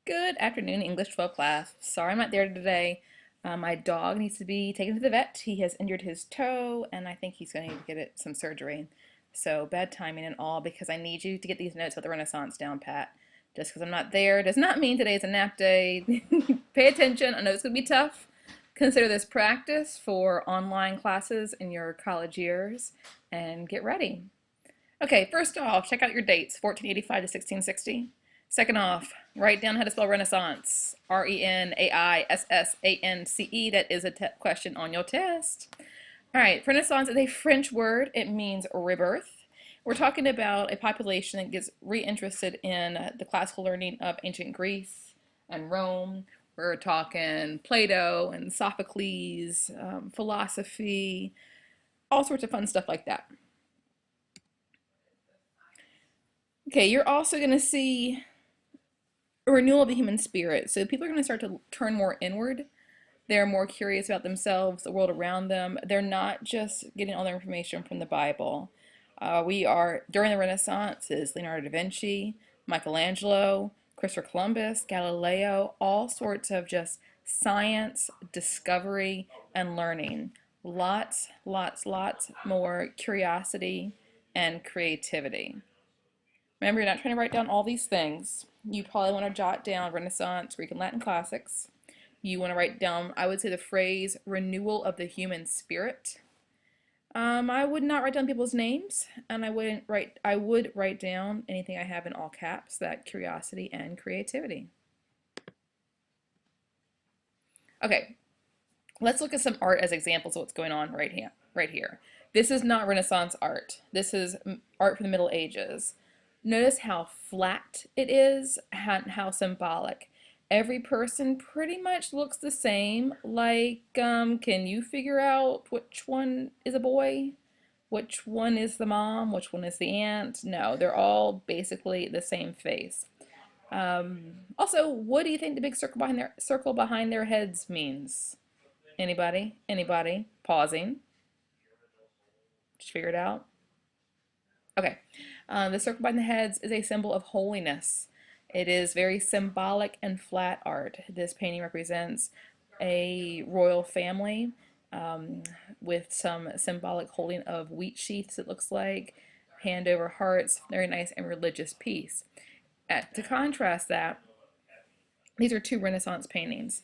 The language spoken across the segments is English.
Good afternoon, English 12 class. Sorry I'm not there today. My dog needs to be taken to the vet. He has injured his toe, and I think he's going to need to get some surgery. So bad timing and all, because I need you to get these notes about the Renaissance down pat. Just because I'm not there does not mean today is a nap day. Pay attention. I know it's going to be tough. Consider this practice for online classes in your college years, and get ready. Okay, first off, check out your dates, 1485 to 1660. Second off, write down how to spell Renaissance. Renaissance. That is a question on your test. All right, Renaissance is a French word. It means rebirth. We're talking about a population that gets reinterested in the classical learning of ancient Greece and Rome. We're talking Plato and Sophocles, philosophy, all sorts of fun stuff like that. Okay, you're also going to see a renewal of the human spirit. So people are going to start to turn more inward. They're more curious about themselves, the world around them. They're not just getting all their information from the Bible. During the Renaissance, is Leonardo da Vinci, Michelangelo, Christopher Columbus, Galileo, all sorts of just science, discovery, and learning. Lots more curiosity and creativity. Remember, you're not trying to write down all these things. You probably want to jot down Renaissance, Greek, and Latin classics. You want to write down, I would say, the phrase renewal of the human spirit. I would not write down people's names, and I would write down anything I have in all caps, that curiosity and creativity. Okay, let's look at some art as examples of what's going on right here. This is not Renaissance art. This is art from the Middle Ages. Notice how flat it is and how symbolic. Every person pretty much looks the same. Like, can you figure out which one is a boy? Which one is the mom? Which one is the aunt? No, they're all basically the same face. Also, what do you think the big circle behind their heads means? Anybody? Anybody? Pausing. Just figure it out. Okay. The circle behind the heads is a symbol of holiness. It is very symbolic and flat art. This painting represents a royal family with some symbolic holding of wheat sheaths, it looks like, hand over hearts, very nice and religious piece. To contrast that, these are two Renaissance paintings.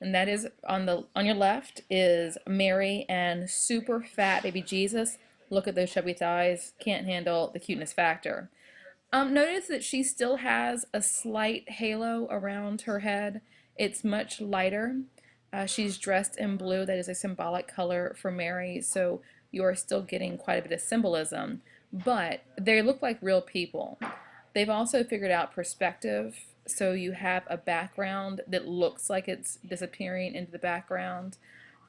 And that is on your left is Mary and super fat baby Jesus. Look at those chubby thighs. Can't handle the cuteness factor. Notice that she still has a slight halo around her head. It's much lighter. She's dressed in blue. That is a symbolic color for Mary. So you are still getting quite a bit of symbolism. But they look like real people. They've also figured out perspective. So you have a background that looks like it's disappearing into the background.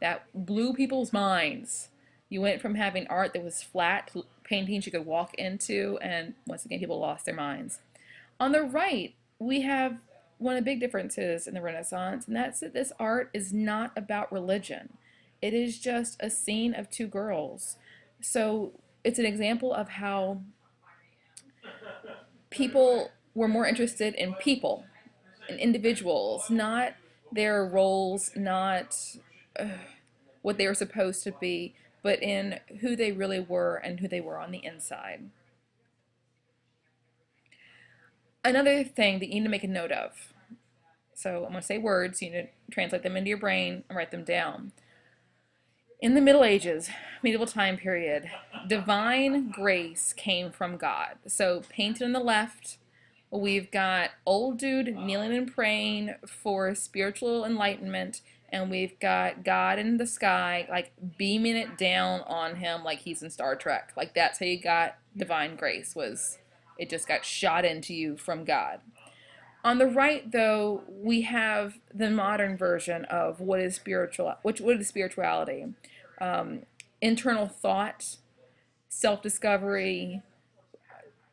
That blew people's minds. You went from having art that was flat to paintings you could walk into, and once again, people lost their minds. On the right, we have one of the big differences in the Renaissance, and that's that this art is not about religion. It is just a scene of two girls. So it's an example of how people were more interested in people, in individuals, not their roles, not what they were supposed to be, but in who they really were and who they were on the inside. Another thing that you need to make a note of. So I'm going to say words, you need to translate them into your brain and write them down. In the Middle Ages, medieval time period, divine grace came from God. So painted on the left, we've got old dude kneeling and praying for spiritual enlightenment, and we've got God in the sky, like beaming it down on him like he's in Star Trek. Like that's how you got divine grace, was it just got shot into you from God. On the right, though, we have the modern version of what is spirituality. Internal thought, self-discovery,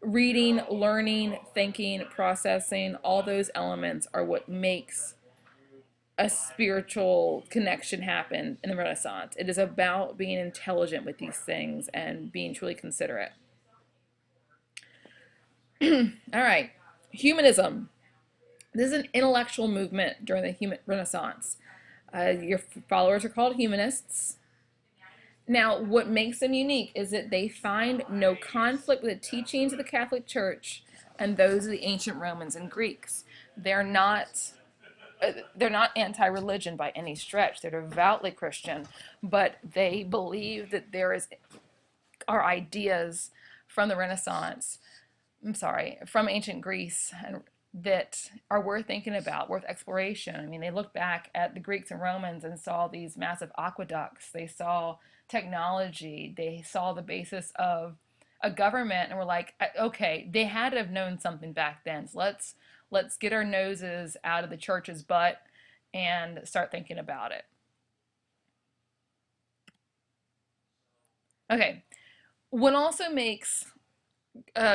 reading, learning, thinking, processing, all those elements are what makes a spiritual connection happen in the Renaissance. It is about being intelligent with these things and being truly considerate. All right, humanism. This is an intellectual movement during the human Renaissance. Your followers are called humanists. Now, what makes them unique is that they find no conflict with the teachings of the Catholic Church and those of the ancient Romans and Greeks. They're not they're not anti-religion by any stretch. They're devoutly Christian, but they believe that there is are ideas from the Renaissance, I'm sorry, from ancient Greece and that are worth thinking about, worth exploration. I mean, they look back at the Greeks and Romans and saw these massive aqueducts. They saw technology. They saw the basis of a government and were like, okay, they had to have known something back then. So let's get our noses out of the church's butt and start thinking about it. Okay, what also makes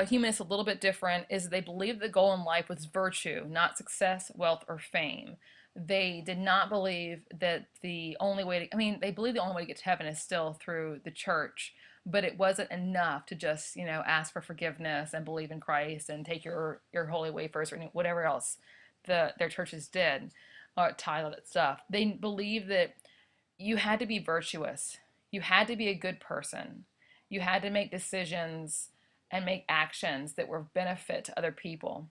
humanists a little bit different is they believed the goal in life was virtue, not success, wealth, or fame. They did not believe that the only way to, I mean, they believe the only way to get to heaven is still through the church, but it wasn't enough to just, ask for forgiveness and believe in Christ and take your holy wafers or whatever else their churches did, or tithe, all that stuff. They believed that you had to be virtuous. You had to be a good person. You had to make decisions and make actions that were of benefit to other people.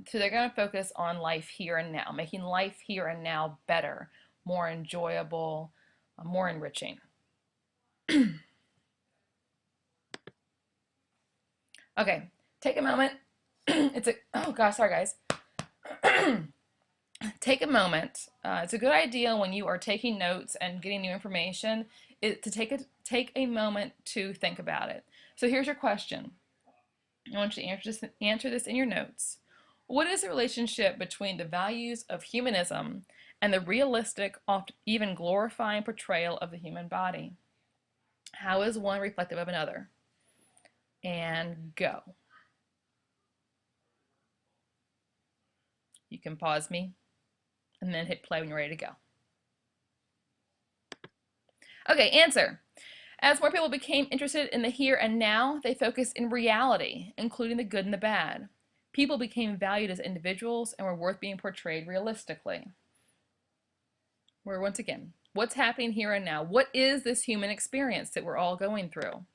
So they're going to focus on life here and now, making life here and now better, more enjoyable, more enriching. Okay, take a moment. Oh gosh, sorry guys. Take a moment. It's a good idea when you are taking notes and getting new information to take a moment to think about it. So here's your question. I want you to answer this in your notes. What is the relationship between the values of humanism and the realistic, often even glorifying portrayal of the human body? How is one reflective of another? And go. You can pause me and then hit play when you're ready to go. Okay, answer. As more people became interested in the here and now, they focused in reality, including the good and the bad. People became valued as individuals and were worth being portrayed realistically. Where once again, what's happening here and now? What is this human experience that we're all going through?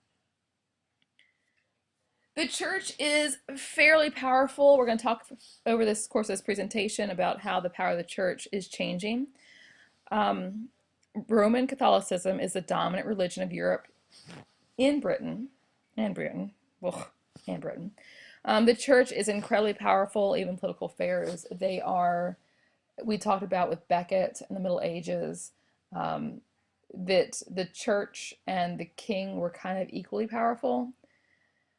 The church is fairly powerful. We're going to talk over this course of this presentation about how the power of the church is changing. Roman Catholicism is the dominant religion of Europe in Britain, and Britain. The church is incredibly powerful, even political affairs. We talked about with Becket in the Middle Ages, that the church and the king were kind of equally powerful,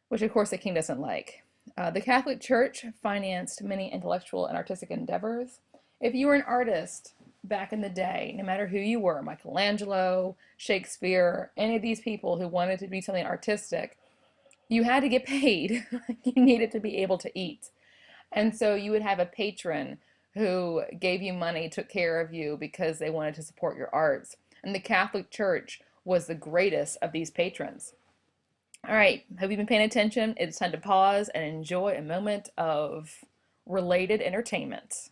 which of course the king doesn't like. The Catholic Church financed many intellectual and artistic endeavors. If you were an artist back in the day, no matter who you were, Michelangelo, Shakespeare, any of these people who wanted to do something artistic, you had to get paid. You needed to be able to eat. And so you would have a patron who gave you money, took care of you because they wanted to support your arts. And the Catholic Church was the greatest of these patrons. All right, have you been paying attention? It's time to pause and enjoy a moment of related entertainment.